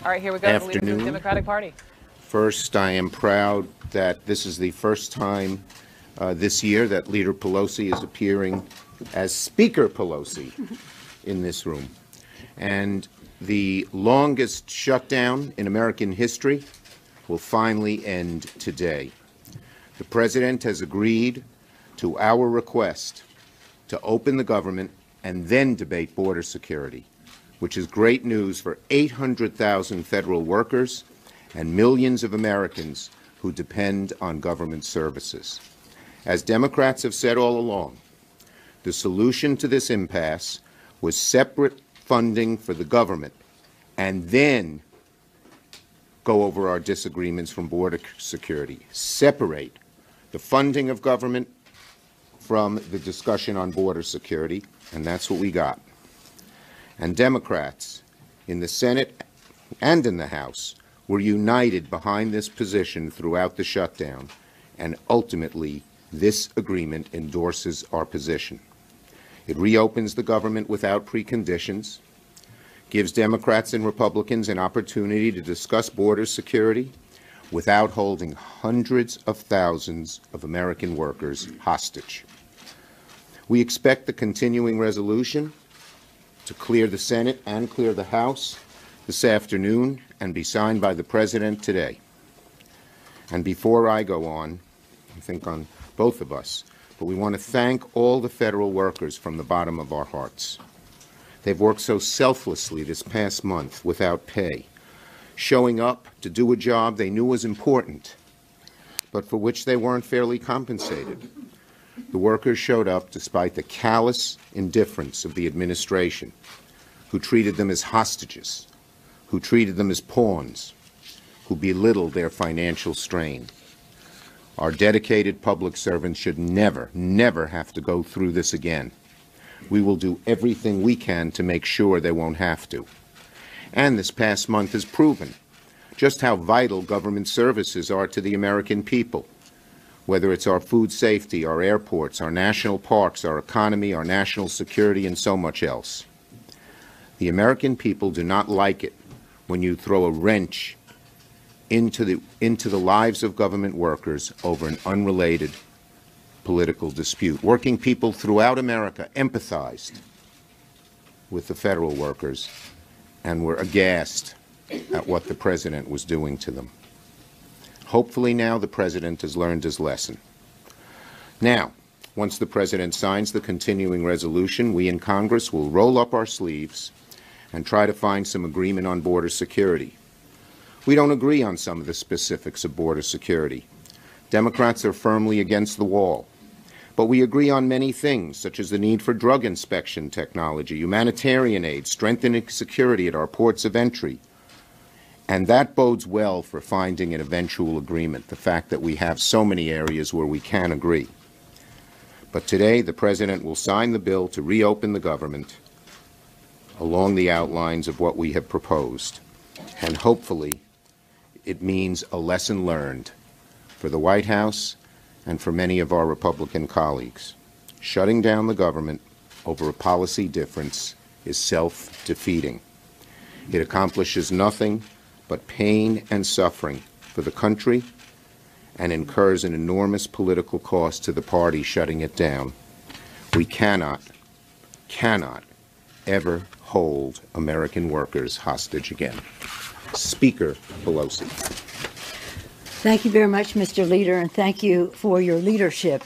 All right, here we go. The leader of the Democratic Party. First, I am proud that this is the first time this year that Leader Pelosi is appearing as Speaker Pelosi in this room. And the longest shutdown in American history will finally end today. The President has agreed to our request to open the government and then debate border security, which is great news for 800,000 federal workers and millions of Americans who depend on government services. As Democrats have said all along, the solution to this impasse was separate funding for the government and then go over our disagreements from border security. Separate the funding of government from the discussion on border security, and that's what we got. And Democrats in the Senate and in the House were united behind this position throughout the shutdown, and ultimately this agreement endorses our position. It reopens the government without preconditions, gives Democrats and Republicans an opportunity to discuss border security without holding hundreds of thousands of American workers hostage. We expect the continuing resolution to clear the Senate and clear the House this afternoon and be signed by the President today. And before I go on, I think on both of us, but we want to thank all the federal workers from the bottom of our hearts. They've worked so selflessly this past month without pay, showing up to do a job they knew was important, but for which they weren't fairly compensated. The workers showed up despite the callous indifference of the administration, who treated them as hostages, who treated them as pawns, who belittled their financial strain. Our dedicated public servants should never, never have to go through this again. We will do everything we can to make sure they won't have to. And this past month has proven just how vital government services are to the American people, whether it's our food safety, our airports, our national parks, our economy, our national security, and so much else. The American people do not like it when you throw a wrench into the lives of government workers over an unrelated political dispute. Working people throughout America empathized with the federal workers and were aghast at what the President was doing to them. Hopefully now the President has learned his lesson. Now, once the President signs the continuing resolution, we in Congress will roll up our sleeves and try to find some agreement on border security. We don't agree on some of the specifics of border security. Democrats are firmly against the wall. But we agree on many things, such as the need for drug inspection technology, humanitarian aid, strengthening security at our ports of entry. And that bodes well for finding an eventual agreement, the fact that we have so many areas where we can agree. But today, the President will sign the bill to reopen the government along the outlines of what we have proposed. And hopefully, it means a lesson learned for the White House and for many of our Republican colleagues. Shutting down the government over a policy difference is self-defeating. It accomplishes nothing but pain and suffering for the country and incurs an enormous political cost to the party shutting it down. We cannot ever hold American workers hostage again. Speaker Pelosi. Thank you very much, Mr. Leader, and thank you for your leadership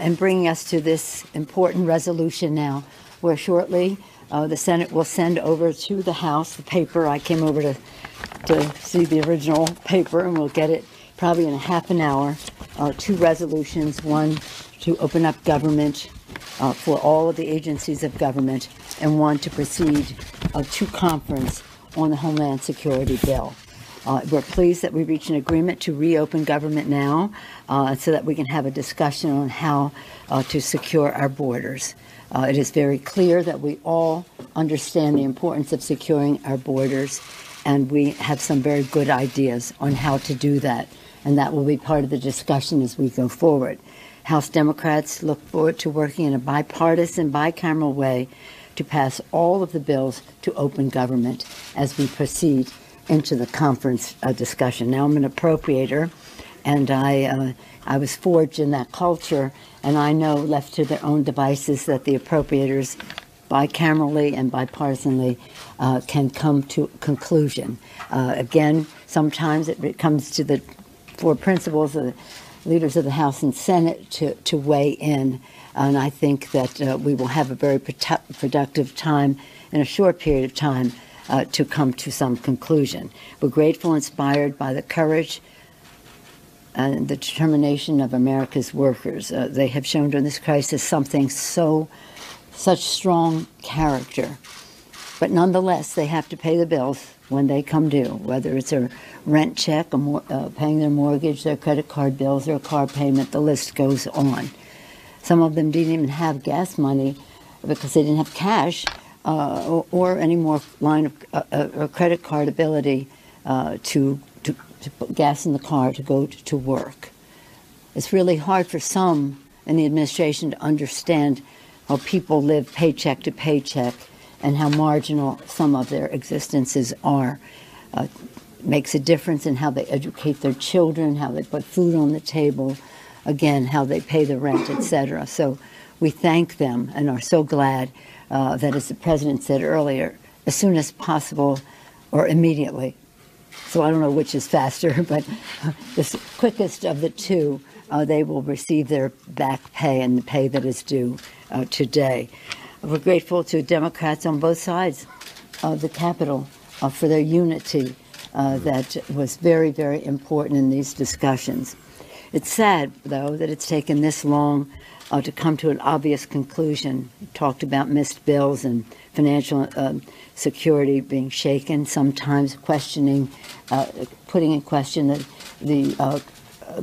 in bringing us to this important resolution now, where shortly the Senate will send over to the House the paper. I came over to see the original paper, and we'll get it probably in a half an hour. Two resolutions, one to open up government for all of the agencies of government, and one to proceed to conference on the Homeland Security bill. We're pleased that we reached an agreement to reopen government now so that we can have a discussion on how to secure our borders. It is very clear that we all understand the importance of securing our borders, and we have some very good ideas on how to do that, and that will be part of the discussion as we go forward. House Democrats look forward to working in a bipartisan, bicameral way to pass all of the bills to open government as we proceed into the conference discussion. Now I'm an appropriator, and I was forged in that culture, and I know, left to their own devices, that the appropriators bicamerally and bipartisanly can come to conclusion. Again, sometimes it comes to the four principals of the leaders of the House and Senate to weigh in, and I think that we will have a very productive time in a short period of time to come to some conclusion. We're grateful, inspired by the courage and the determination of America's workers. They have shown during this crisis such strong character. But nonetheless, they have to pay the bills when they come due, whether it's a rent check, paying their mortgage, their credit card bills, their car payment, the list goes on. Some of them didn't even have gas money because they didn't have cash or any more line of or credit card ability to put gas in the car to go to work. It's really hard for some in the administration to understand how people live paycheck to paycheck and how marginal some of their existences are. Makes a difference in how they educate their children, how they put food on the table, again, how they pay the rent, etc. So we thank them and are so glad that, as the President said earlier, as soon as possible or immediately. So I don't know which is faster, but the quickest of the two, they will receive their back pay and the pay that is due today. We're grateful to Democrats on both sides of the Capitol for their unity that was very, very important in these discussions. It's sad, though, that it's taken this long to come to an obvious conclusion. We talked about missed bills and financial security being shaken, sometimes questioning, putting in question the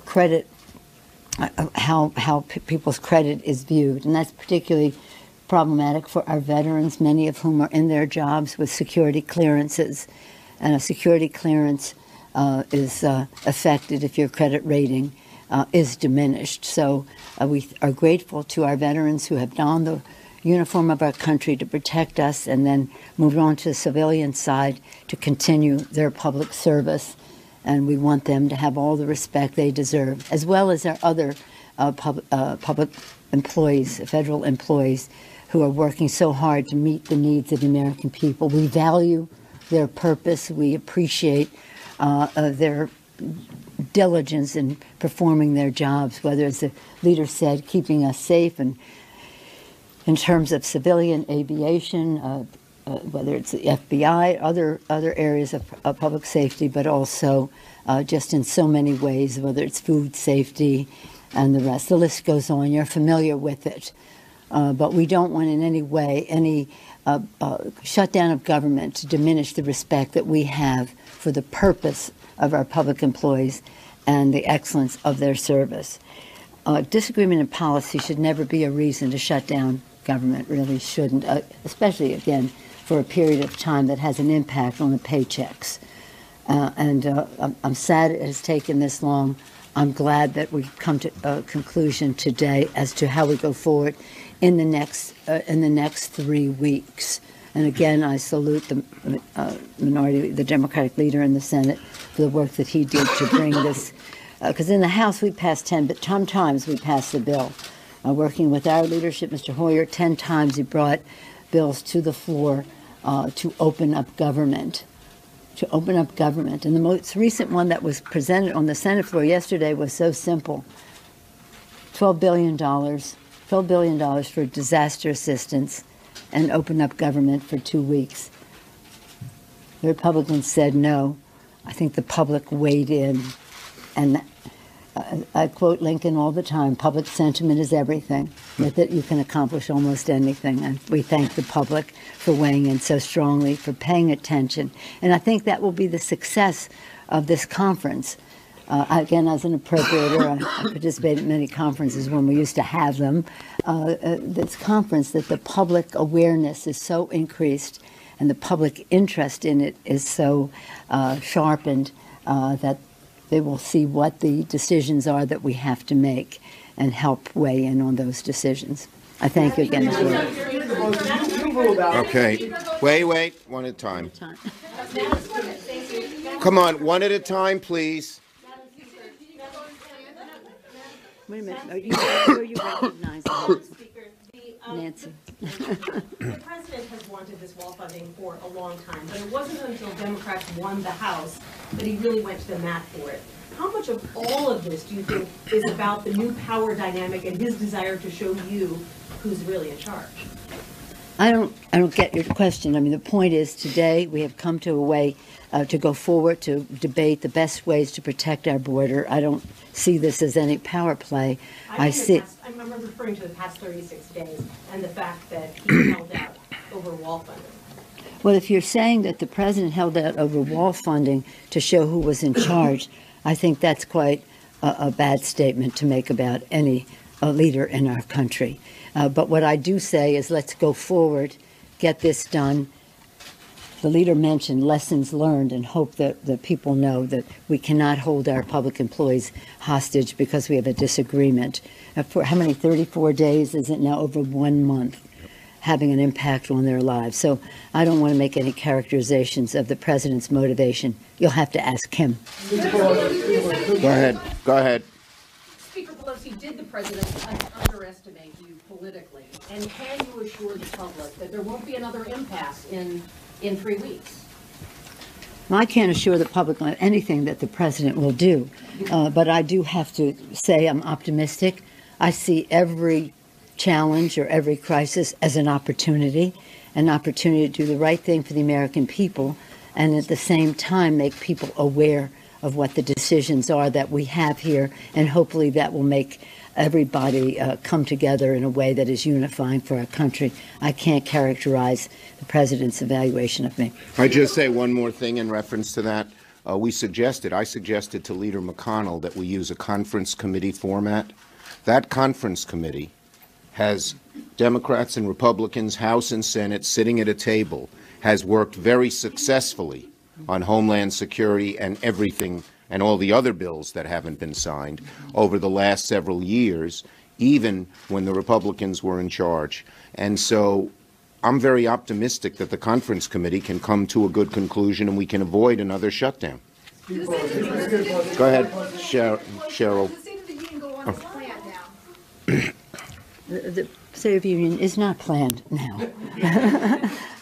credit, how people's credit is viewed. And that's particularly problematic for our veterans, many of whom are in their jobs with security clearances. And a security clearance is affected if your credit rating is diminished. So we are grateful to our veterans who have donned the uniform of our country to protect us and then moved on to the civilian side to continue their public service. And we want them to have all the respect they deserve, as well as our other public employees, federal employees, who are working so hard to meet the needs of the American people. We value their purpose. We appreciate their diligence in performing their jobs, whether, as the leader said, keeping us safe, and in terms of civilian aviation, whether it's the FBI, other areas of public safety, but also just in so many ways, whether it's food safety and the rest. The list goes on. You're familiar with it. But we don't want in any way any shutdown of government to diminish the respect that we have for the purpose of our public employees and the excellence of their service. Disagreement in policy should never be a reason to shut down government, really shouldn't, especially, again, for a period of time that has an impact on the paychecks. I'm sad it has taken this long. I'm glad that we've come to a conclusion today as to how we go forward in the next 3 weeks. And again, I salute the minority, the Democratic leader in the Senate, for the work that he did to bring this. Because in the House we passed 10, but 10 times we passed the bill. Working with our leadership, Mr. Hoyer, 10 times he brought bills to the floor to open up government. And the most recent one that was presented on the Senate floor yesterday was so simple. $12 billion for disaster assistance and open up government for 2 weeks. The Republicans said no. I think the public weighed in. And I quote Lincoln all the time, public sentiment is everything. With it, you can accomplish almost anything. And we thank the public for weighing in so strongly, for paying attention. And I think that will be the success of this conference. Again, as an appropriator, I participated in many conferences when we used to have them. This conference, that the public awareness is so increased and the public interest in it is so sharpened that they will see what the decisions are that we have to make and help weigh in on those decisions. I thank you again. approval about it. Okay, wait, one at a time. Come on, one at a time, please. Wait a minute. Are you recognizing Nancy? The president has wanted this wall funding for a long time, but it wasn't until Democrats won the House that he really went to the mat for it. How much of all of this do you think is about the new power dynamic and his desire to show you who's really in charge? I don't get your question. I mean, the point is today we have come to a way to go forward to debate the best ways to protect our border. I don't see this as any power play. I'm referring to the past 36 days and the fact that he held out over wall funding. Well, if you're saying that the president held out over wall funding to show who was in charge, I think that's quite a bad statement to make about any leader in our country. But what I do say is let's go forward, get this done. The leader mentioned lessons learned and hope that the people know that we cannot hold our public employees hostage because we have a disagreement. For how many, 34 days? Is it now over 1 month? Having an impact on their lives. So I don't want to make any characterizations of the president's motivation. You'll have to ask him. Go ahead. Speaker Pelosi, did the president underestimate you politically? And can you assure the public that there won't be another impasse in 3 weeks? Well, I can't assure the public on anything that the president will do. But I do have to say I'm optimistic. I see every challenge or every crisis as an opportunity to do the right thing for the American people and at the same time make people aware of what the decisions are that we have here, and hopefully that will make everybody come together in a way that is unifying for our country. I can't characterize the president's evaluation of me. I just say one more thing in reference to that. I suggested to Leader McConnell that we use a conference committee format. That conference committee has Democrats and Republicans, House and Senate, sitting at a table, has worked very successfully on Homeland Security and everything and all the other bills that haven't been signed over the last several years, even when the Republicans were in charge. And so I'm very optimistic that the conference committee can come to a good conclusion and we can avoid another shutdown. Go ahead, Cheryl. The State of the Union is not planned now.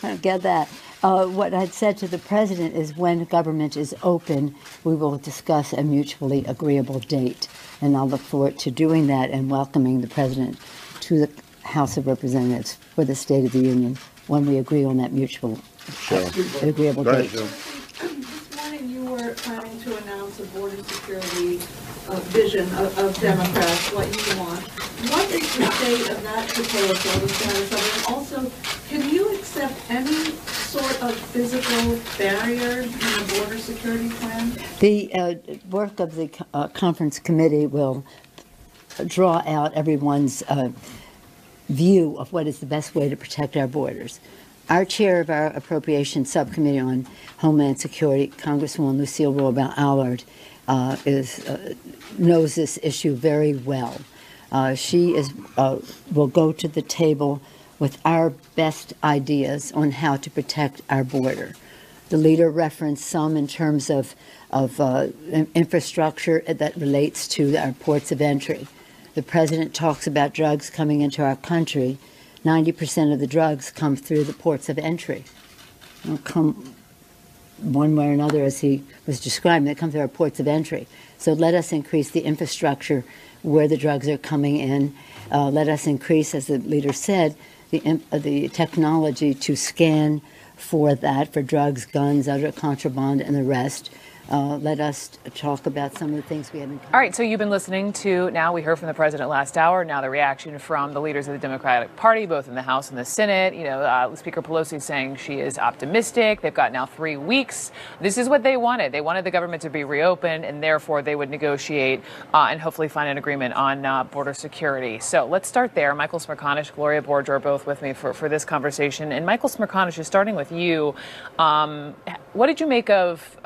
I get that. What I'd said to the president is when government is open, we will discuss a mutually agreeable date. And I'll look forward to doing that and welcoming the president to the House of Representatives for the State of the Union when we agree on that mutual agreeable date. This morning you were planning to announce a border security vision of Democrats, what you want. What is the state of that proposal, the status of it? And also, can you accept any sort of physical barrier in a border security plan? The work of the conference committee will draw out everyone's view of what is the best way to protect our borders. Our chair of our Appropriations Subcommittee on Homeland Security, Congresswoman Lucille Rohrabach-Allard, knows this issue very well. She will go to the table with our best ideas on how to protect our border. The leader referenced some in terms of infrastructure that relates to our ports of entry. The president talks about drugs coming into our country. 90% of the drugs come through the ports of entry. They'll come one way or another, as he was describing, they come through our ports of entry. So let us increase the infrastructure where the drugs are coming in. Let us increase, as the leader said, the technology to scan for that, for drugs, guns, other contraband, and the rest. Let us talk about some of the things we have in common. All right, so you've been listening to, now we heard from the president last hour, now the reaction from the leaders of the Democratic Party, both in the House and the Senate. You know, Speaker Pelosi is saying she is optimistic. They've got now 3 weeks. This is what they wanted. They wanted the government to be reopened, and therefore they would negotiate and hopefully find an agreement on border security. So let's start there. Michael Smerconish, Gloria Borger are both with me for this conversation. And Michael Smerconish, is starting with you. What did you make of,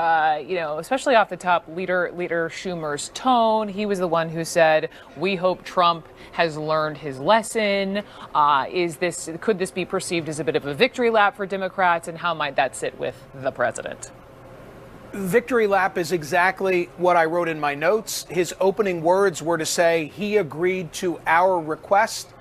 especially off the top, Leader Schumer's tone. He was the one who said, "We hope Trump has learned his lesson." Could this be perceived as a bit of a victory lap for Democrats, and how might that sit with the president? Victory lap is exactly what I wrote in my notes. His opening words were to say he agreed to our request.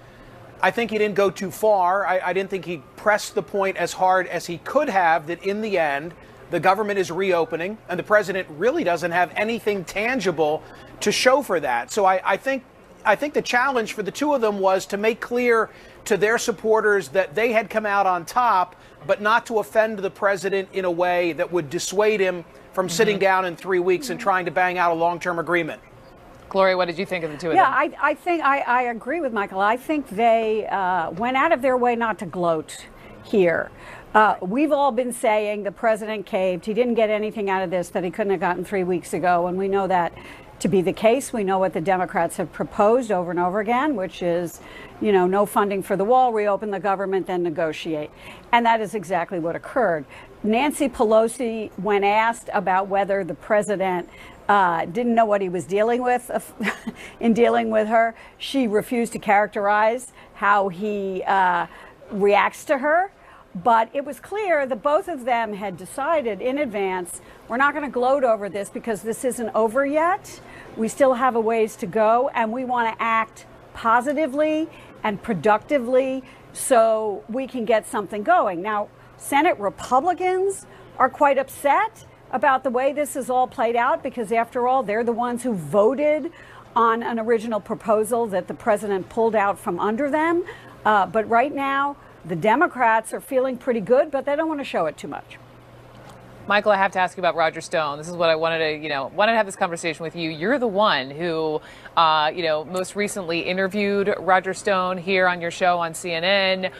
I think he didn't go too far. I didn't think he pressed the point as hard as he could have, that in the end, the government is reopening and the president really doesn't have anything tangible to show for that. So I think the challenge for the two of them was to make clear to their supporters that they had come out on top, but not to offend the president in a way that would dissuade him from sitting down in 3 weeks and trying to bang out a long-term agreement. Gloria, what did you think of the two of them? Yeah, I think I agree with Michael. I think they went out of their way not to gloat here. We've all been saying the president caved. He didn't get anything out of this that he couldn't have gotten 3 weeks ago, and we know that to be the case. We know what the Democrats have proposed over and over again, which is, no funding for the wall, reopen the government, then negotiate. And that is exactly what occurred. Nancy Pelosi, when asked about whether the president didn't know what he was dealing with in dealing with her, she refused to characterize how he reacts to her. But it was clear that both of them had decided in advance, we're not going to gloat over this because this isn't over yet. We still have a ways to go, and we want to act positively and productively so we can get something going. Now, Senate Republicans are quite upset about the way this is all played out because, after all, they're the ones who voted on an original proposal that the president pulled out from under them. But right now, the Democrats are feeling pretty good, but they don't want to show it too much. Michael, I have to ask you about Roger Stone. This is what I wanted to have this conversation with you. You're the one who, most recently interviewed Roger Stone here on your show on CNN.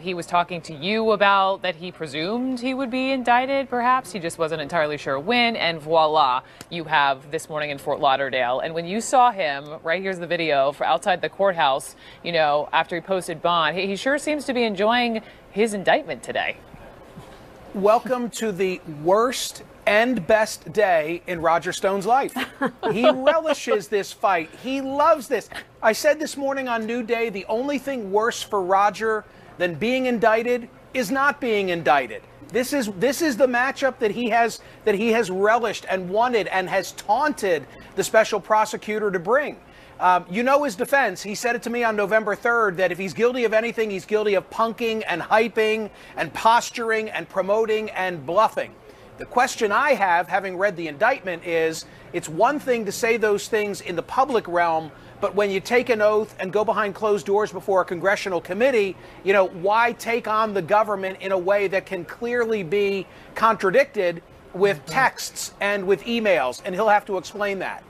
He was talking to you about that he presumed he would be indicted, perhaps. He just wasn't entirely sure when. And voila, you have this morning in Fort Lauderdale. And when you saw him, right here's the video for outside the courthouse, after he posted bond, he sure seems to be enjoying his indictment today. Welcome to the worst and best day in Roger Stone's life. He relishes this fight. He loves this. I said this morning on New Day, the only thing worse for Roger than being indicted is not being indicted. This is the matchup that he has relished and wanted and has taunted the special prosecutor to bring. His defense. He said it to me on November 3rd that if he's guilty of anything, he's guilty of punking and hyping and posturing and promoting and bluffing. The question I have, having read the indictment, is it's one thing to say those things in the public realm, but when you take an oath and go behind closed doors before a congressional committee, why take on the government in a way that can clearly be contradicted with texts and with emails? And he'll have to explain that.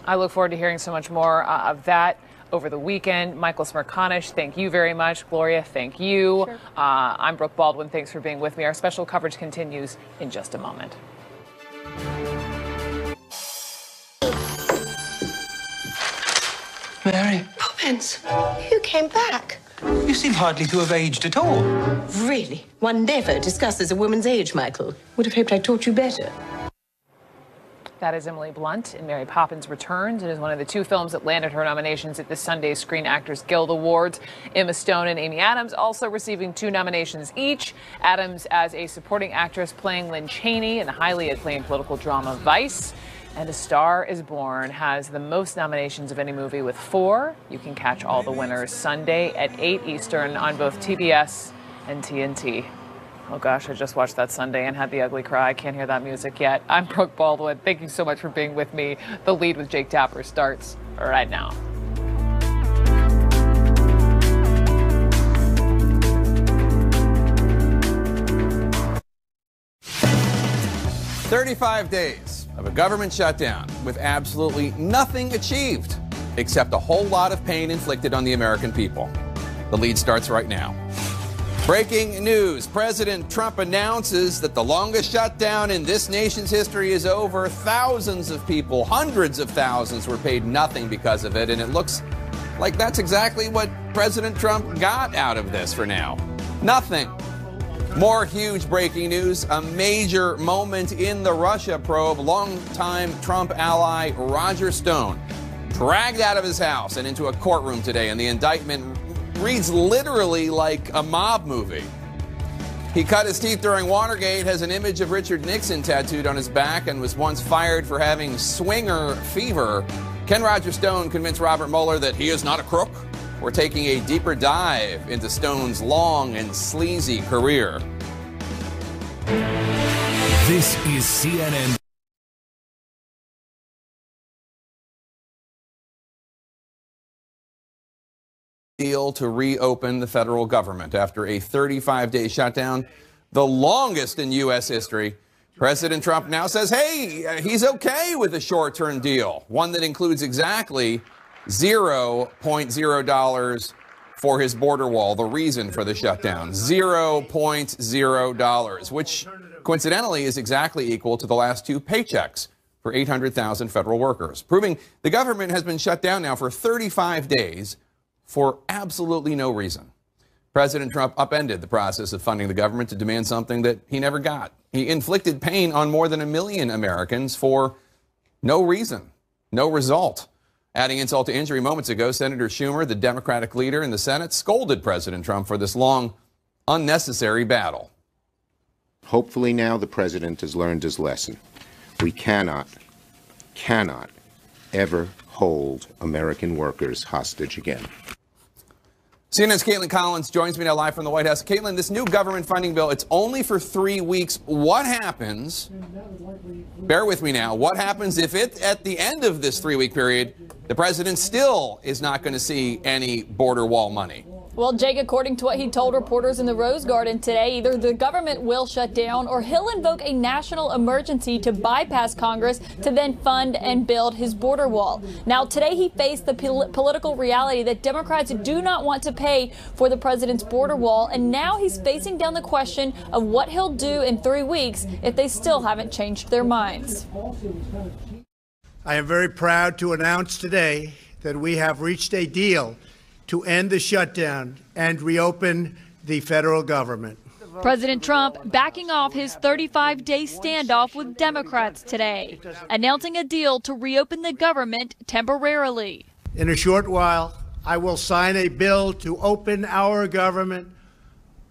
I look forward to hearing so much more of that over the weekend. Michael Smerconish, thank you very much. Gloria, thank you. Sure. I'm Brooke Baldwin. Thanks for being with me. Our special coverage continues in just a moment. Mary. Poppins, you came back. You seem hardly to have aged at all. Really? One never discusses a woman's age, Michael. Would have hoped I taught you better. That is Emily Blunt in Mary Poppins Returns. It is one of the two films that landed her nominations at this Sunday's Screen Actors Guild Awards. Emma Stone and Amy Adams also receiving 2 nominations each. Adams as a supporting actress playing Lynn Cheney in the highly acclaimed political drama Vice. And A Star is Born has the most nominations of any movie with 4. You can catch all the winners Sunday at 8 Eastern on both TBS and TNT. Oh gosh, I just watched that Sunday and had the ugly cry. I can't hear that music yet. I'm Brooke Baldwin. Thank you so much for being with me. The Lead with Jake Tapper starts right now. "35 days of a government shutdown with absolutely nothing achieved except a whole lot of pain inflicted on the American people." The Lead starts right now. Breaking news. President Trump announces that the longest shutdown in this nation's history is over. Thousands of people, hundreds of thousands, were paid nothing because of it. And it looks like that's exactly what President Trump got out of this for now. Nothing. More huge breaking news. A major moment in the Russia probe. Longtime Trump ally Roger Stone dragged out of his house and into a courtroom today, and the indictment reads literally like a mob movie. He cut his teeth during Watergate, has an image of Richard Nixon tattooed on his back, and was once fired for having swinger fever. Can Roger Stone convince Robert Mueller that he is not a crook? We're taking a deeper dive into Stone's long and sleazy career. This is CNN. Deal to reopen the federal government after a 35-day shutdown, the longest in U.S. history. President Trump now says, hey, he's okay with a short-term deal, one that includes exactly $0.0 for his border wall, the reason for the shutdown. $0.0, which coincidentally is exactly equal to the last two paychecks for 800,000 federal workers, proving the government has been shut down now for 35 days for absolutely no reason. President Trump upended the process of funding the government to demand something that he never got. He inflicted pain on more than 1 million Americans for no reason, no result. Adding insult to injury, moments ago, Senator Schumer, the Democratic leader in the Senate, scolded President Trump for this long, unnecessary battle. Hopefully now the president has learned his lesson. We cannot ever hold American workers hostage again. CNN's Caitlin Collins joins me now live from the White House. Caitlin, this new government funding bill, it's only for 3 weeks. What happens, bear with me now, what happens if at the end of this 3-week period, the president still is not going to see any border wall money? Well, Jake, according to what he told reporters in the Rose Garden today, either the government will shut down or he'll invoke a national emergency to bypass Congress to then fund and build his border wall. Now, today he faced the political reality that Democrats do not want to pay for the president's border wall, and now he's facing down the question of what he'll do in 3 weeks if they still haven't changed their minds. I am very proud to announce today that we have reached a deal to end the shutdown and reopen the federal government. President Trump backing off his 35-day standoff with Democrats today, announcing a deal to reopen the government temporarily. In a short while, I will sign a bill to open our government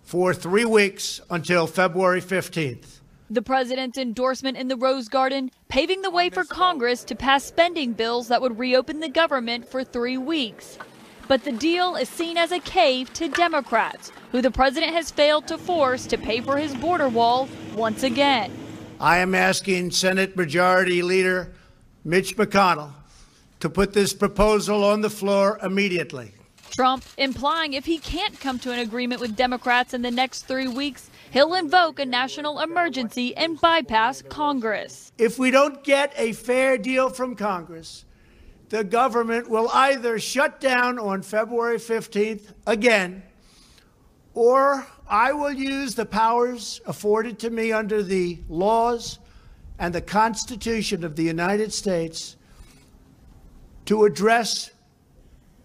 for 3 weeks until February 15th. The president's endorsement in the Rose Garden paving the way for Congress to pass spending bills that would reopen the government for 3 weeks. But the deal is seen as a cave to Democrats, who the president has failed to force to pay for his border wall once again. I am asking Senate Majority Leader Mitch McConnell to put this proposal on the floor immediately. Trump implying if he can't come to an agreement with Democrats in the next 3 weeks, he'll invoke a national emergency and bypass Congress. If we don't get a fair deal from Congress, the government will either shut down on February 15th again, or I will use the powers afforded to me under the laws and the Constitution of the United States to address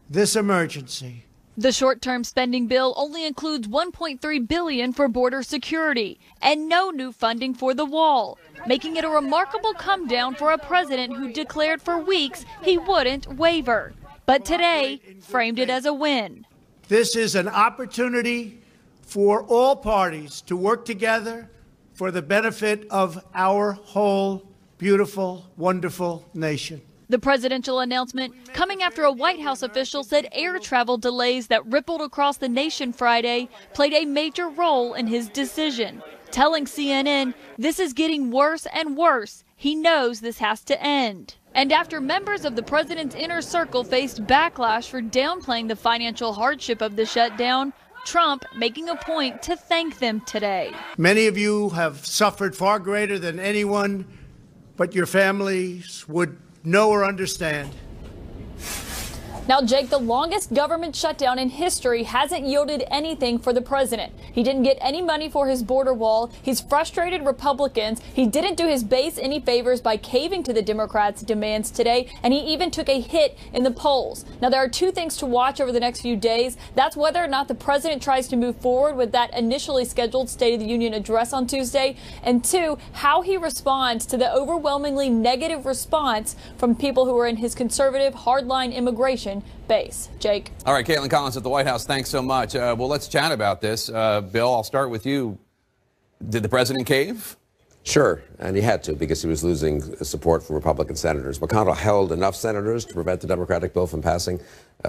this emergency. The short-term spending bill only includes $1.3 billion for border security and no new funding for the wall, making it a remarkable come down for a president who declared for weeks he wouldn't waver, but today framed it as a win. This is an opportunity for all parties to work together for the benefit of our whole beautiful, wonderful nation. The presidential announcement coming after a White House official said air travel delays that rippled across the nation Friday played a major role in his decision, telling CNN this is getting worse and worse. He knows this has to end. And after members of the president's inner circle faced backlash for downplaying the financial hardship of the shutdown, Trump making a point to thank them today. Many of you have suffered far greater than anyone but your families would know or understand. Now, Jake, the longest government shutdown in history hasn't yielded anything for the president. He didn't get any money for his border wall. He's frustrated Republicans. He didn't do his base any favors by caving to the Democrats' demands today, and he even took a hit in the polls. Now, there are two things to watch over the next few days. That's whether or not the president tries to move forward with that initially scheduled State of the Union address on Tuesday, and two, how he responds to the overwhelmingly negative response from people who are in his conservative, hardline immigration base. Jake. All right, Caitlin Collins at the White House, thanks so much. Well, let's chat about this. Bill, I'll start with you. Did the president cave? Sure, and he had to because he was losing support from Republican senators. McConnell held enough senators to prevent the Democratic bill from passing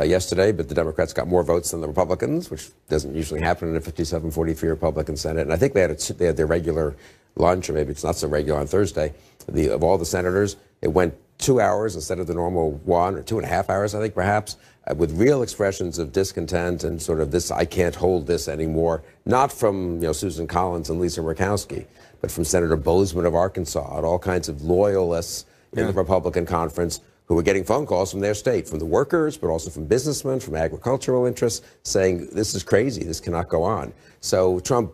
yesterday, but the Democrats got more votes than the Republicans, which doesn't usually happen in a 57-43 Republican Senate. And I think they had their regular lunch, or maybe it's not so regular on Thursday. Of all the senators, it went 2 hours instead of the normal 1 or 2.5 hours, I think, perhaps, with real expressions of discontent and sort of this, I can't hold this anymore, not from Susan Collins and Lisa Murkowski, but from Senator Bozeman of Arkansas and all kinds of loyalists in the Republican conference who were getting phone calls from their state, from the workers, but also from businessmen, from agricultural interests, saying, this is crazy, this cannot go on. So Trump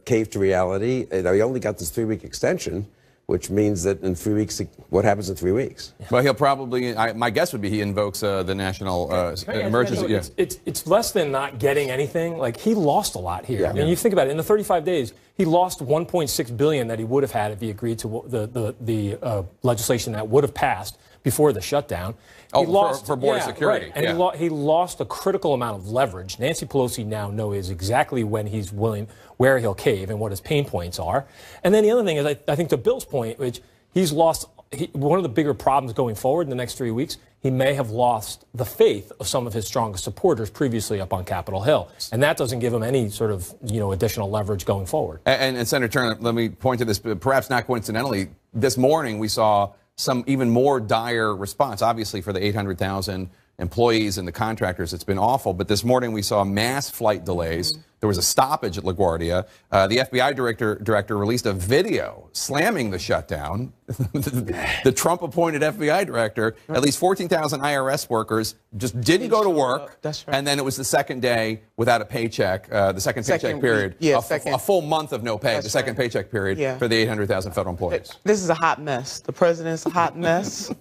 caved to reality. He only got this 3-week extension, which means that in 3 weeks, what happens in 3 weeks? Well, he'll probably, my guess would be he invokes the national emergency. It's less than not getting anything. Like, he lost a lot here. I mean, you think about it, in the 35 days, he lost $1.6 billion that he would have had if he agreed to the legislation that would have passed before the shutdown. Oh, he lost, for border security. Right. And he lost a critical amount of leverage. Nancy Pelosi now knows exactly when he's willing, where he'll cave and what his pain points are. And then the other thing is, I think to Bill's point, which he's lost, one of the bigger problems going forward in the next 3 weeks, he may have lost the faith of some of his strongest supporters previously up on Capitol Hill. And that doesn't give him any sort of, additional leverage going forward. And Senator Turner, let me point to this, perhaps not coincidentally, this morning we saw some even more dire response. Obviously, for the 800,000 employees and the contractors, it's been awful. But this morning, we saw mass flight delays. There was a stoppage at LaGuardia. The FBI director released a video slamming the shutdown. The Trump-appointed FBI director, at least 14,000 IRS workers just didn't go to work. That's right. And then it was the second day without a paycheck, the second paycheck period. A full month of no pay, the second paycheck period for the 800,000 federal employees. This is a hot mess. The president's a hot mess.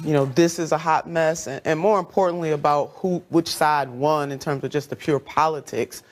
This is a hot mess. And more importantly about which side won in terms of just the pure politics.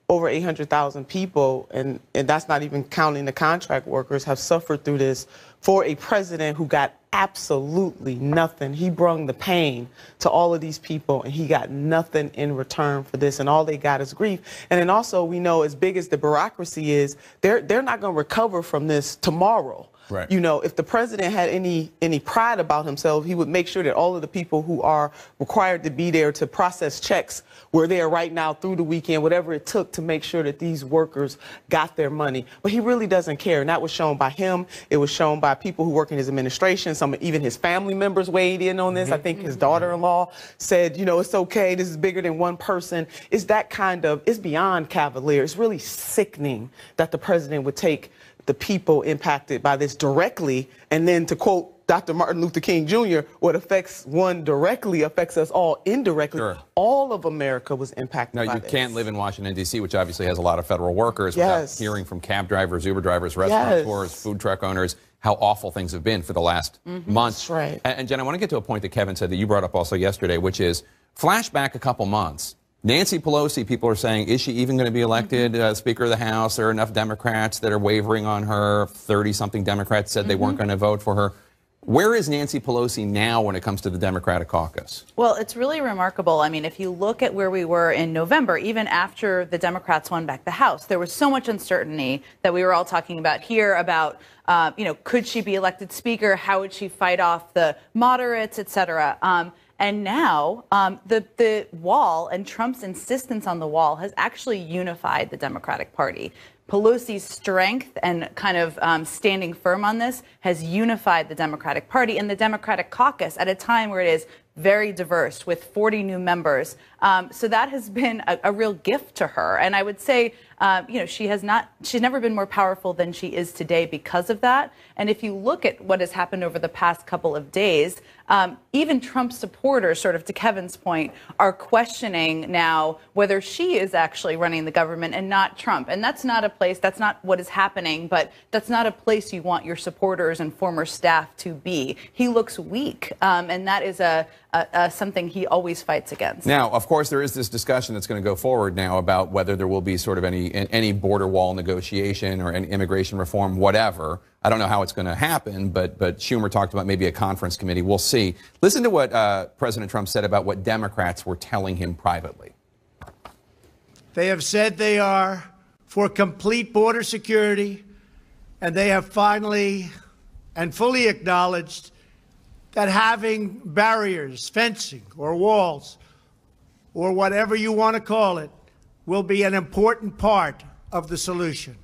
Over 800,000 people, and that's not even counting the contract workers, have suffered through this for a president who got absolutely nothing. He brung the pain to all of these people, and he got nothing in return for this, and all they got is grief. And then also, we know, as big as the bureaucracy is, they're not going to recover from this tomorrow. Right. If the president had any pride about himself, he would make sure that all of the people who are required to be there to process checks were there right now through the weekend, whatever it took to make sure that these workers got their money. But he really doesn't care, and that was shown by him. It was shown by people who work in his administration. Even his family members weighed in on this. I think his daughter-in-law said, it's okay. This is bigger than one person. It's beyond cavalier. It's really sickening that the president would take the people impacted by this directly, and then, to quote Dr. Martin Luther King Jr., what affects one directly affects us all indirectly. Sure. All of America was impacted by this. No, you can't live in Washington, D.C., which obviously has a lot of federal workers, without hearing from cab drivers, Uber drivers, restaurateurs, food truck owners, how awful things have been for the last months. That's right. And Jen, I want to get to a point that Kevin said that you brought up also yesterday, which is flashback a couple months. Nancy Pelosi, people are saying, is she even going to be elected Speaker of the House? There are enough Democrats that are wavering on her. 30-something Democrats said they weren't going to vote for her. Where is Nancy Pelosi now when it comes to the Democratic caucus? Well, it's really remarkable. I mean, if you look at where we were in November, even after the Democrats won back the House, there was so much uncertainty that we were all talking about here about, could she be elected Speaker? How would she fight off the moderates, et cetera? And now the wall and Trump's insistence on the wall has actually unified the Democratic Party. Pelosi's strength and kind of standing firm on this has unified the Democratic Party and the Democratic caucus at a time where it is very diverse with 40 new members. So that has been a real gift to her. And I would say she's never been more powerful than she is today because of that. And if you look at what has happened over the past couple of days, even Trump supporters, sort of to Kevin's point, are questioning now whether she is actually running the government and not Trump. And that's not what is happening, but that's not a place you want your supporters and former staff to be. He looks weak, and that is something he always fights against. Now, of course, there is this discussion that's going to go forward now about whether there will be sort of any border wall negotiation or any immigration reform, whatever. I don't know how it's going to happen, but Schumer talked about maybe a conference committee. We'll see. Listen to what President Trump said about what Democrats were telling him privately. They have said they are for complete border security, and they have finally and fully acknowledged that having barriers, fencing, or walls, or whatever you want to call it, will be an important part of the solution.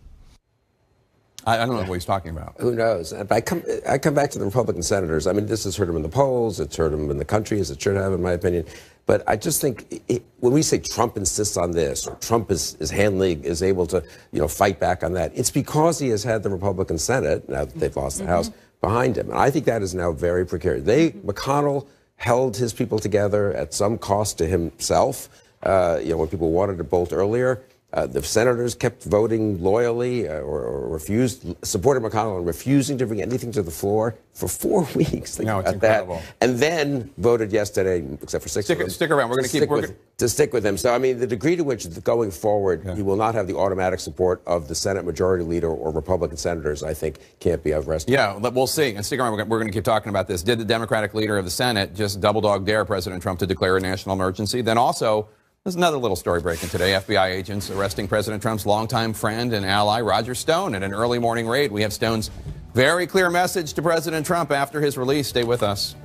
I don't know what he's talking about. Who knows? If I come back to the Republican senators. I mean, this has hurt them in the polls. It's hurt them in the country, as it should have, in my opinion. But I just think when we say Trump insists on this, or Trump is able to, fight back on that, it's because he has had the Republican Senate, now that they've lost the House, behind him. And I think that is now very precarious. McConnell held his people together at some cost to himself, when people wanted to bolt earlier. The senators kept voting loyally or supported McConnell and refusing to bring anything to the floor for 4 weeks. No, it's incredible. And then voted yesterday, except for six of them. Stick around. We're going to stick with him. So, I mean, the degree to which going forward, he will not have the automatic support of the Senate Majority Leader or Republican senators, I think, can't be overestimated. Yeah, we'll see. And stick around. We're going to keep talking about this. Did the Democratic leader of the Senate just double dog dare President Trump to declare a national emergency? Then also, there's another little story breaking today. FBI agents arresting President Trump's longtime friend and ally, Roger Stone, in an early morning raid. We have Stone's very clear message to President Trump after his release. Stay with us.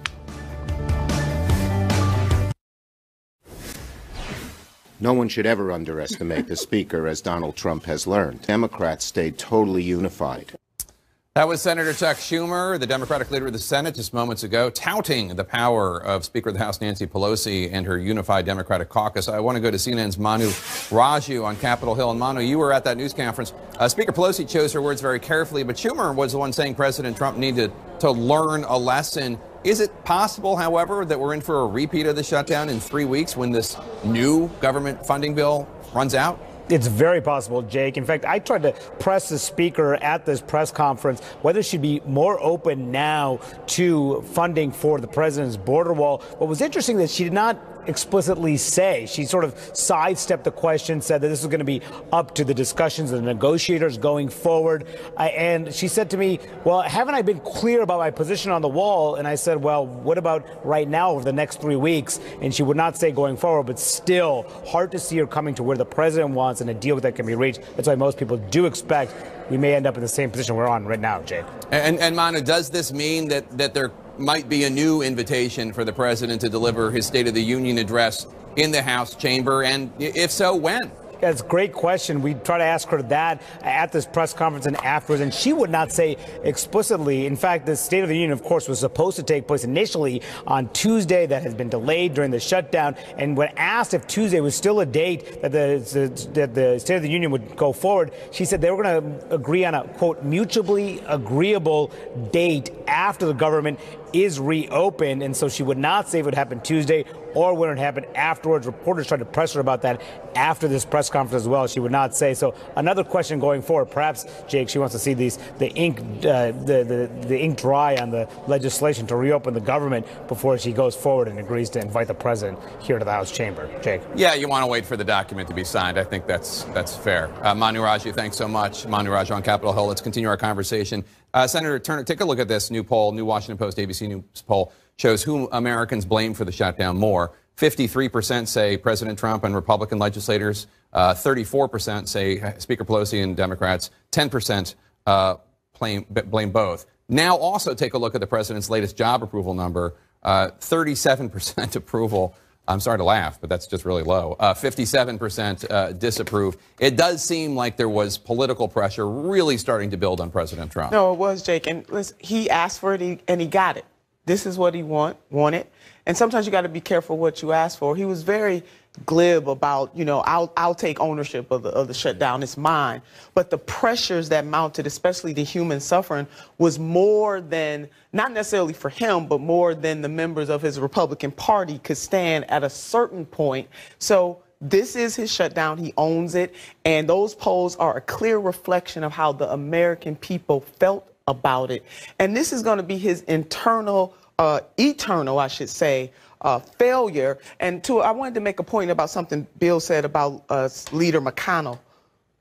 No one should ever underestimate the speaker, as Donald Trump has learned. Democrats stayed totally unified. That was Senator Chuck Schumer, the Democratic leader of the Senate, just moments ago, touting the power of Speaker of the House Nancy Pelosi and her unified Democratic caucus. I want to go to CNN's Manu Raju on Capitol Hill. And Manu, you were at that news conference. Speaker Pelosi chose her words very carefully, but Schumer was the one saying President Trump needed to learn a lesson. Is it possible, however, that we're in for a repeat of the shutdown in 3 weeks when this new government funding bill runs out? It's very possible, Jake. In fact, I tried to press the speaker at this press conference whether she'd be more open now to funding for the president's border wall. What was interesting that she did not explicitly say. She sort of sidestepped the question, said that this is going to be up to the discussions of the negotiators going forward. And she said to me, well, haven't I been clear about my position on the wall? And I said, well, what about right now over the next 3 weeks? And she would not say going forward, but still hard to see her coming to where the president wants and a deal that can be reached. That's why most people do expect we may end up in the same position we're on right now, Jake. And Manu, does this mean that there might be a new invitation for the president to deliver his State of the Union address in the House chamber? And if so, when? That's a great question. We try to ask her that at this press conference and afterwards, and she would not say explicitly. In fact, the State of the Union, of course, was supposed to take place initially on Tuesday. That has been delayed during the shutdown. And when asked if Tuesday was still a date that the State of the Union would go forward, she said they were going to agree on a, quote, mutually agreeable date after the government is reopened. And so she would not say it would happen Tuesday or when it happened afterwards. Reporters tried to press her about that after this press conference as well. She would not say. So another question going forward, perhaps, Jake, she wants to see the ink dry on the legislation to reopen the government before she goes forward and agrees to invite the president here to the House chamber. Jake. Yeah, you want to wait for the document to be signed. I think that's fair. Manu Raju, thanks so much. Manu Raju on Capitol Hill. Let's continue our conversation. Senator Turner, take a look at this new poll. New Washington Post, ABC News poll shows whom Americans blame for the shutdown more. 53% say President Trump and Republican legislators. 34% say Speaker Pelosi and Democrats. 10% blame both. Now also take a look at the president's latest job approval number. 37% approval. I'm sorry to laugh, but that's just really low. 57% disapprove. It does seem like there was political pressure really starting to build on President Trump. No, it was, Jake. And listen, he asked for it and he got it. This is what he wanted. And sometimes you got to be careful what you ask for. He was very glib about, you know, I'll take ownership of the shutdown. It's mine. But the pressures that mounted, especially the human suffering, was more than, not necessarily for him, but more than the members of his Republican Party could stand at a certain point. So this is his shutdown. He owns it. And those polls are a clear reflection of how the American people felt about it. And this is going to be his eternal, I should say, failure. And I wanted to make a point about something Bill said about Leader McConnell.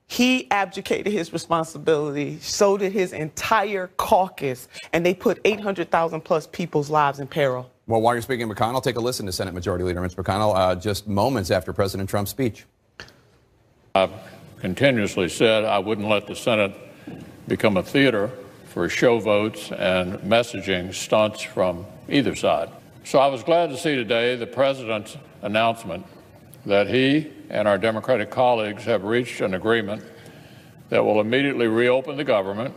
He abdicated his responsibility, so did his entire caucus, and they put 800,000 plus people's lives in peril. Well, while you're speaking of McConnell, take a listen to Senate Majority Leader Mitch McConnell just moments after President Trump's speech. I've continuously said I wouldn't let the Senate become a theater for show votes and messaging stunts from either side. So I was glad to see today the president's announcement that he and our Democratic colleagues have reached an agreement that will immediately reopen the government.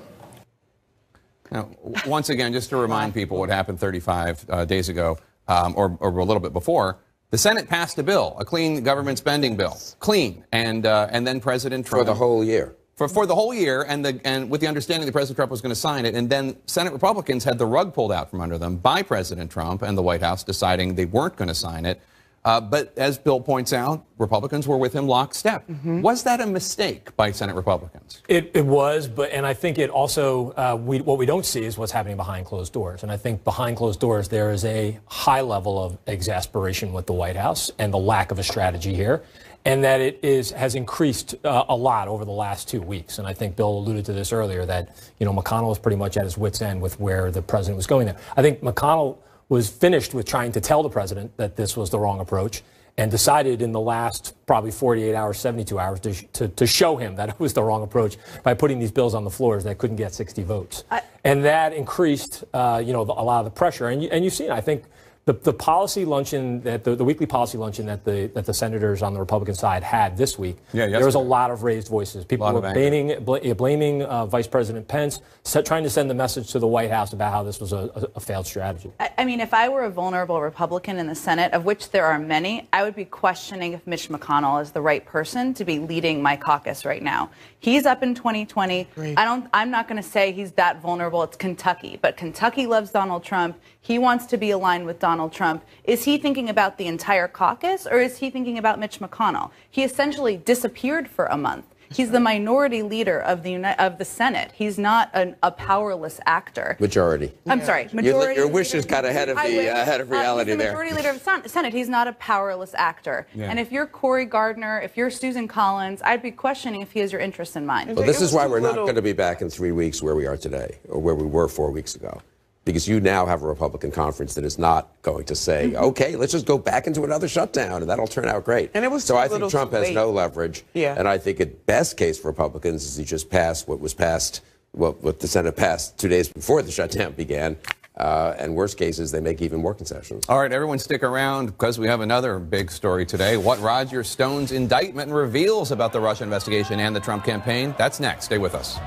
Now, once again, just to remind people what happened 35 days ago, or a little bit before, the Senate passed a bill, a clean government spending bill, clean, and then President Trump... For the whole year. For the whole year, and with the understanding that President Trump was going to sign it, and then Senate Republicans had the rug pulled out from under them by President Trump and the White House deciding they weren't going to sign it. But as Bill points out, Republicans were with him lockstep. Was that a mistake by Senate Republicans? It was, and I think it also, what we don't see is what's happening behind closed doors. And I think behind closed doors, there is a high level of exasperation with the White House and the lack of a strategy here. And that it has increased a lot over the last 2 weeks. And I think Bill alluded to this earlier, that, you know, McConnell was pretty much at his wit's end with where the president was going there. I think McConnell was finished with trying to tell the president that this was the wrong approach and decided in the last probably 48 hours, 72 hours to show him that it was the wrong approach by putting these bills on the floors that couldn't get 60 votes. And that increased, you know, a lot of the pressure. And you've seen, I think, the policy luncheon, that the weekly policy luncheon that the senators on the Republican side had this week, there was a lot of raised voices. People were blaming Vice President Pence, trying to send the message to the White House about how this was a failed strategy. I mean, if I were a vulnerable Republican in the Senate, of which there are many, I would be questioning if Mitch McConnell is the right person to be leading my caucus right now. He's up in 2020. I'm not going to say he's that vulnerable. It's Kentucky, but Kentucky loves Donald Trump. He wants to be aligned with Donald Trump. Is he thinking about the entire caucus, or is he thinking about Mitch McConnell? He essentially disappeared for a month. He's the minority leader of the Senate. He's not a powerless actor. Majority. I'm sorry, majority. Your wishes got ahead of reality he's the there. majority leader of the Senate. He's not a powerless actor. And if you're Cory Gardner, if you're Susan Collins, I'd be questioning if he has your interests in mind. Well, this is why we're not going to be back in 3 weeks where we are today, or where we were 4 weeks ago. Because you now have a Republican conference that is not going to say, okay, let's just go back into another shutdown, and that'll turn out great. And it was so I think Trump has no leverage. And I think at best case for Republicans is he just passed what the Senate passed 2 days before the shutdown began. And worst case is they make even more concessions. All right, everyone stick around because we have another big story today. What Roger Stone's indictment reveals about the Russia investigation and the Trump campaign. That's next. Stay with us.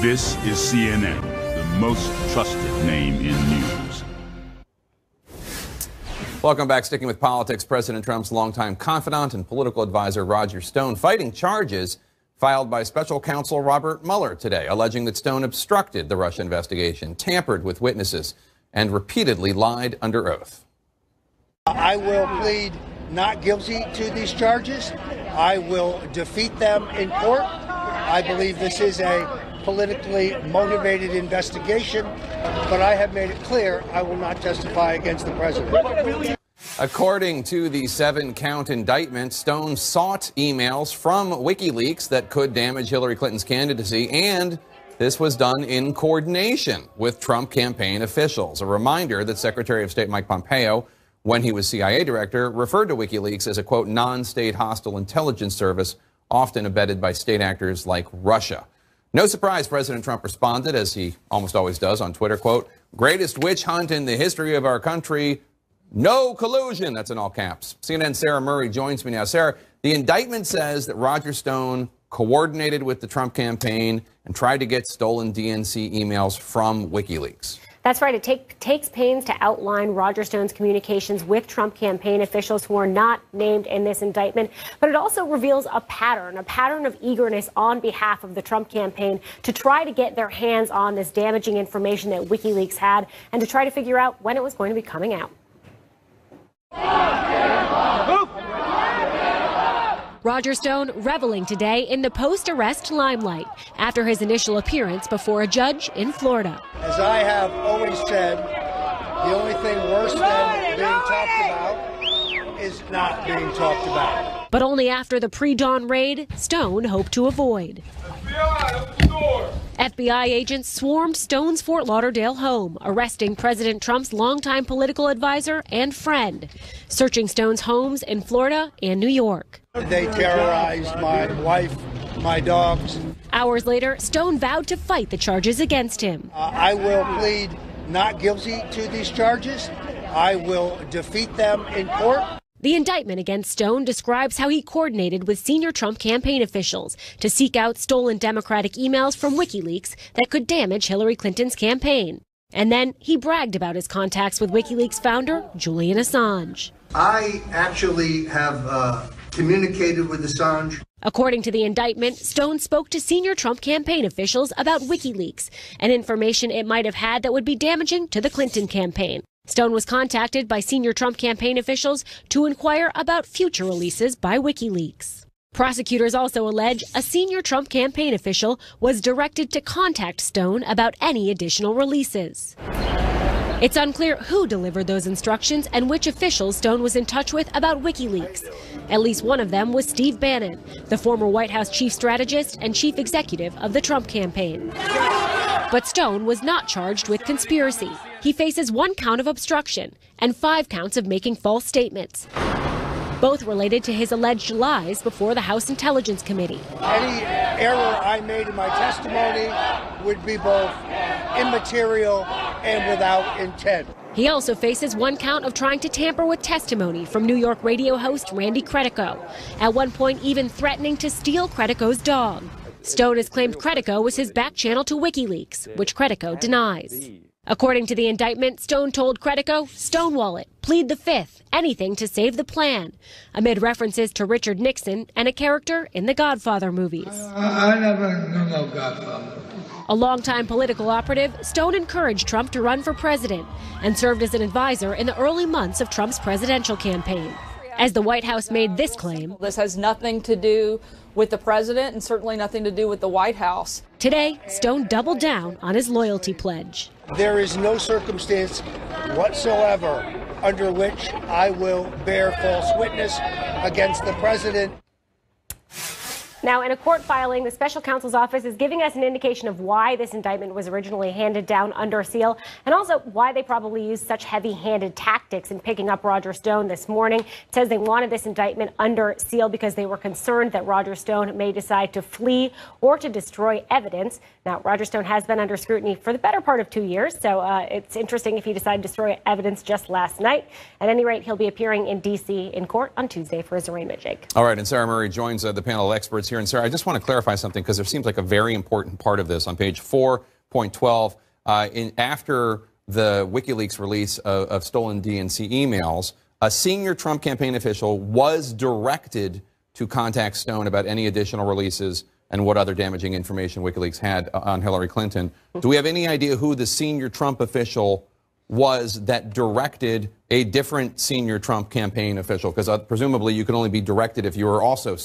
This is CNN, the most trusted name in news. Welcome back. Sticking with politics, President Trump's longtime confidant and political advisor Roger Stone fighting charges filed by special counsel Robert Mueller today, alleging that Stone obstructed the Russia investigation, tampered with witnesses, and repeatedly lied under oath. I will plead not guilty to these charges. I will defeat them in court. I believe this is a politically motivated investigation, but I have made it clear I will not testify against the president. According to the 7-count indictment, Stone sought emails from WikiLeaks that could damage Hillary Clinton's candidacy, and this was done in coordination with Trump campaign officials. A reminder that Secretary of State Mike Pompeo, when he was CIA director, referred to WikiLeaks as a, quote, non-state hostile intelligence service, often abetted by state actors like Russia. No surprise, President Trump responded, as he almost always does on Twitter, quote, greatest witch hunt in the history of our country, no collusion. That's in all caps. CNN's Sarah Murray joins me now. Sarah, the indictment says that Roger Stone coordinated with the Trump campaign and tried to get stolen DNC emails from WikiLeaks. That's right. It takes pains to outline Roger Stone's communications with Trump campaign officials who are not named in this indictment. But it also reveals a pattern of eagerness on behalf of the Trump campaign to try to get their hands on this damaging information that WikiLeaks had and to try to figure out when it was going to be coming out. Roger Stone reveling today in the post-arrest limelight after his initial appearance before a judge in Florida. As I have always said, the only thing worse than being talked about is not being talked about. But only after the pre-dawn raid Stone hoped to avoid. FBI agents swarmed Stone's Fort Lauderdale home, arresting President Trump's longtime political advisor and friend, searching Stone's homes in Florida and New York. They terrorized my wife, my dogs. Hours later, Stone vowed to fight the charges against him. I will plead not guilty to these charges. I will defeat them in court. The indictment against Stone describes how he coordinated with senior Trump campaign officials to seek out stolen Democratic emails from WikiLeaks that could damage Hillary Clinton's campaign. And then he bragged about his contacts with WikiLeaks founder Julian Assange. I actually have communicated with Assange. According to the indictment, Stone spoke to senior Trump campaign officials about WikiLeaks and information it might have had that would be damaging to the Clinton campaign. Stone was contacted by senior Trump campaign officials to inquire about future releases by WikiLeaks. Prosecutors also allege a senior Trump campaign official was directed to contact Stone about any additional releases. It's unclear who delivered those instructions and which officials Stone was in touch with about WikiLeaks. At least one of them was Steve Bannon, the former White House chief strategist and chief executive of the Trump campaign. But Stone was not charged with conspiracy. He faces 1 count of obstruction and 5 counts of making false statements, both related to his alleged lies before the House Intelligence Committee. Any error I made in my testimony would be both immaterial and without intent. He also faces 1 count of trying to tamper with testimony from New York radio host Randy Credico, at one point even threatening to steal Credico's dog. Stone has claimed Credico was his back channel to WikiLeaks, which Credico denies. According to the indictment, Stone told Credico, "Stonewall it, plead the fifth, anything to save the plan," amid references to Richard Nixon and a character in the Godfather movies. I never knew no Godfather. A longtime political operative, Stone encouraged Trump to run for president and served as an advisor in the early months of Trump's presidential campaign. As the White House made this claim, "This has nothing to do with the president and certainly nothing to do with the White House." Today, Stone doubled down on his loyalty pledge. There is no circumstance whatsoever under which I will bear false witness against the president. Now, in a court filing, the special counsel's office is giving us an indication of why this indictment was originally handed down under seal and also why they probably used such heavy-handed tactics in picking up Roger Stone this morning. It says they wanted this indictment under seal because they were concerned that Roger Stone may decide to flee or to destroy evidence. Now, Roger Stone has been under scrutiny for the better part of 2 years, so it's interesting if he decided to destroy evidence just last night. At any rate, he'll be appearing in D.C. in court on Tuesday for his arraignment, Jake. All right, and Sarah Murray joins the panel of experts here. And Sarah, I just want to clarify something because there seems like a very important part of this on page 4.12. After the WikiLeaks release of stolen DNC emails, a senior Trump campaign official was directed to contact Stone about any additional releases and what other damaging information WikiLeaks had on Hillary Clinton. Do we have any idea who the senior Trump official was that directed a different senior Trump campaign official? Because presumably you can only be directed if you were also